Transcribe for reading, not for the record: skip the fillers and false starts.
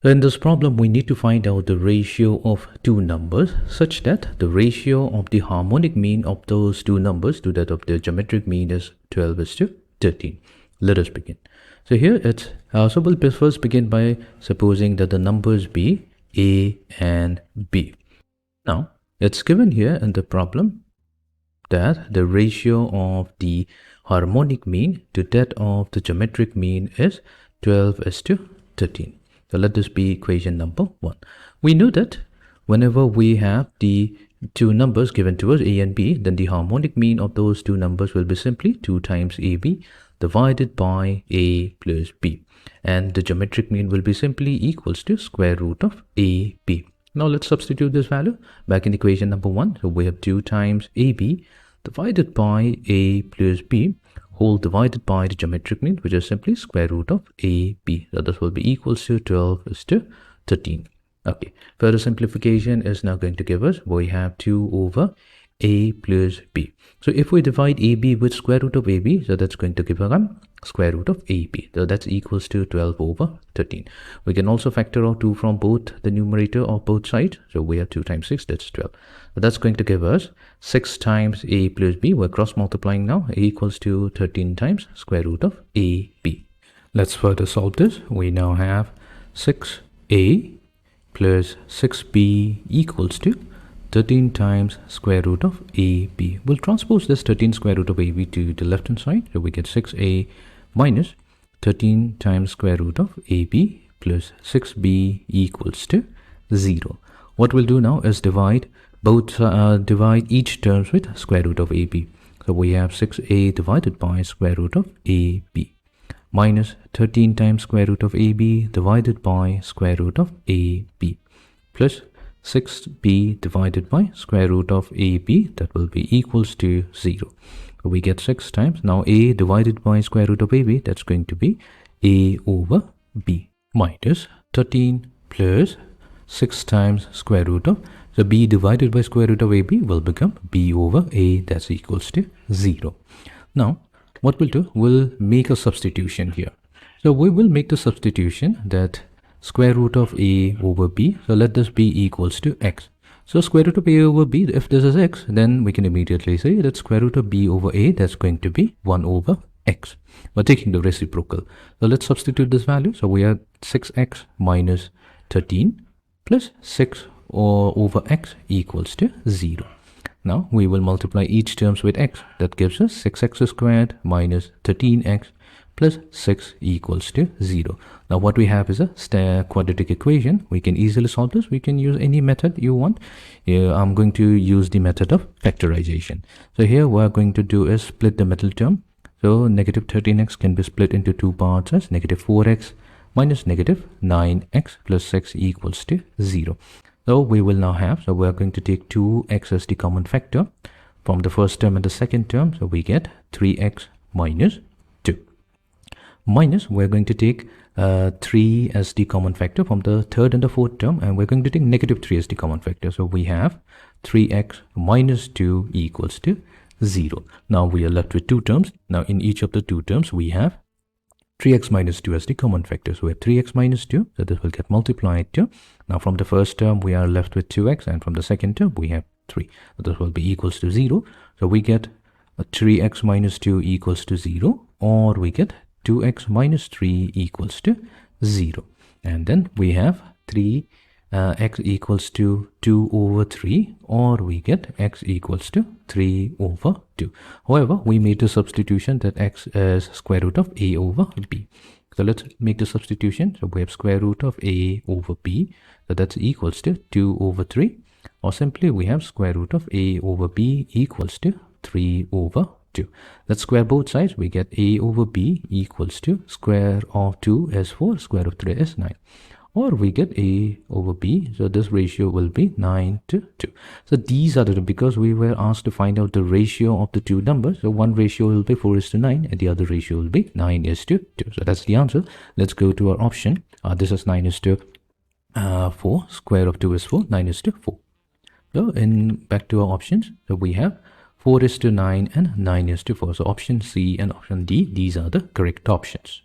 So in this problem, we need to find out the ratio of two numbers such that the ratio of the harmonic mean of those two numbers to that of the geometric mean is 12:13. Let us begin. So here it's so we'll first begin by supposing that the numbers be A and B. Now it's given here in the problem that the ratio of the harmonic mean to that of the geometric mean is 12:13. So let this be equation number 1. We know that whenever we have the two numbers given to us, A and B, then the harmonic mean of those two numbers will be simply 2 times AB divided by A plus B. And the geometric mean will be simply equals to square root of AB. Now let's substitute this value back in equation number 1. So we have 2 times AB divided by A plus B whole divided by the geometric mean, which is simply square root of AB. So this will be equals to 12:13. Okay, further simplification is now going to give us, we have 2 over A plus B. So if we divide AB with square root of AB, so that's going to give us square root of AB. So that's equals to 12/13. We can also factor out 2 from both the numerator of both sides. So we have 2 times 6, that's 12. So that's going to give us 6 times A plus B. We're cross multiplying now. A equals to 13 times square root of AB. Let's further solve this. We now have 6A plus 6B equals to 13 times square root of AB. We'll transpose this 13 square root of AB to the left hand side. So we get 6A minus 13 times square root of AB plus 6B equals to 0. What we'll do now is divide each terms with square root of AB. So we have 6A divided by square root of AB minus 13 times square root of AB divided by square root of AB plus 6b divided by square root of AB, that will be equals to 0. So we get 6 times, now A divided by square root of AB, that's going to be A over B minus 13 plus 6 times square root of, so B divided by square root of AB will become B over A, that's equals to 0. Now what we'll do, we'll make a substitution here. So we will make the substitution that square root of A over B, so let this be equals to x. So square root of A over B, if this is x, then we can immediately say that square root of B over A, that's going to be 1 over x. We're taking the reciprocal. So let's substitute this value. So we have 6x minus 13 plus 6 over x equals to 0. Now we will multiply each terms with x. That gives us 6x squared minus 13x plus 6 equals to 0. Now what we have is a quadratic equation. We can easily solve this. We can use any method you want. Here I'm going to use the method of factorization. So here what we're going to do is split the middle term. So negative 13x can be split into 2 parts as negative 4x minus negative 9x plus 6 equals to 0. So we will now have, so we're going to take 2x as the common factor from the first term and the second term. So we get 3x minus 2. Minus, we're going to take 3 as the common factor from the third and the fourth term, and we're going to take negative 3 as the common factor. So we have 3x minus 2 equals to 0. Now we are left with 2 terms. Now in each of the 2 terms, we have 3x minus 2 as the common factor. So we have 3x minus 2, so this will get multiplied to. Now from the first term, we are left with 2x, and from the second term, we have 3. So this will be equals to 0. So we get 3x minus 2 equals to 0, or we get 2x minus 3 equals to 0. And then we have 3x equals to 2 over 3, or we get x equals to 3 over 2. However, we made the substitution that x is square root of A over B. So let's make the substitution. So we have square root of A over B, so that's equals to 2 over 3, or simply we have square root of A over B equals to 3 over 2. Let's square both sides. We get A over B equals to square of 2 is 4, square of 3 is 9. Or we get A over B, so this ratio will be 9 to 2. So these are because we were asked to find out the ratio of the two numbers. So one ratio will be 4:9 and the other ratio will be 9:2. So that's the answer. Let's go to our option. This is 9:4, square of 2 is 4, 9:4. So back to our options. So we have 4:9 and 9:4. So option C and option D, these are the correct options.